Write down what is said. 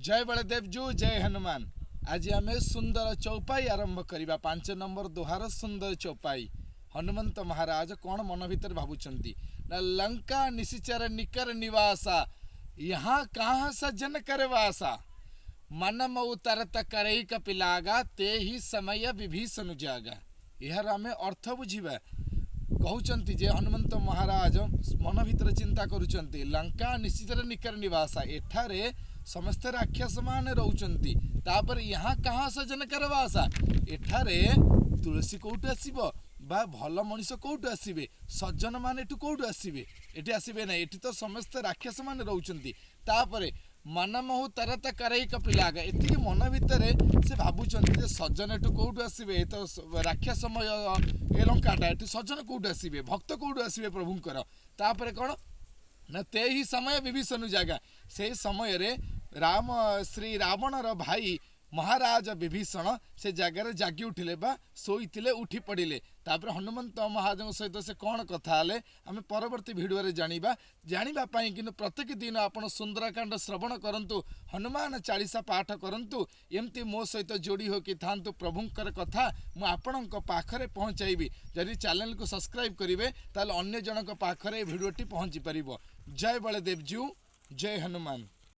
जय बलदेव जू जय हनुमान। आज आम सुंदर चौपाई आरंभ करवा 5 नंबर दोहार सुंदर चौपाई। हनुमंत महाराज कौन मन भीतर भावुंट ना लंका निशिचर निकर निवासा यहाँ कहाँ सज्जन कर वासा मनम उतरत करई कपिलागा ते ही समय विभीषण जागा। यार आम अर्थ बुझा कहते जे हनुमंत महाराज मन भीतर चिंता करुँच लंका निश्चित निकर निवासा एठारे समस्त राक्षस मान रोचंती तापर यहाँ कहाँ सजन करवासा एठारे तुलसी कौटु आसीबो बा भल मनीष कौटु आसीबे सज्जन मान एठू कौटु आसीबे एठी आसीबे ना एठी तो समस्त राक्षस मान रोचंती तापर मनमहु तरत करई कपिलागा एति मन भितर से भावुंट जे सज्जन एठू कौटु आसीबे तो राक्षसमय ए लंकाटा एठू सज्जन कौटु आसीबे भक्त कौटु आसीबे प्रभुंकर तापर कौन ना ते ही समय विभीषण जागा से समय रे राम श्री रावणर भाई महाराज विभीषण से जगार जागी उठिले बा शोइथिले उठी पड़िले तापर हनुमंत महाराज सहित से कौन कथा हेले आम परवर्ती भिडियो जानिबा पई किंतु प्रत्येक दिन आपण सुंदरकांड श्रवण करंतु हनुमान चालीसा पाठ करंतु एमती मो सहित जोड़ी होकि थांतु प्रभुंकर कथा मु आपणक पाखरे पहुंचाइबी। जदि चैनल को सब्सक्राइब करिवे ताले अन्य जनक पाखरे भिडियोटी पहुंची परिबो। जय बलदेव जू जय हनुमान।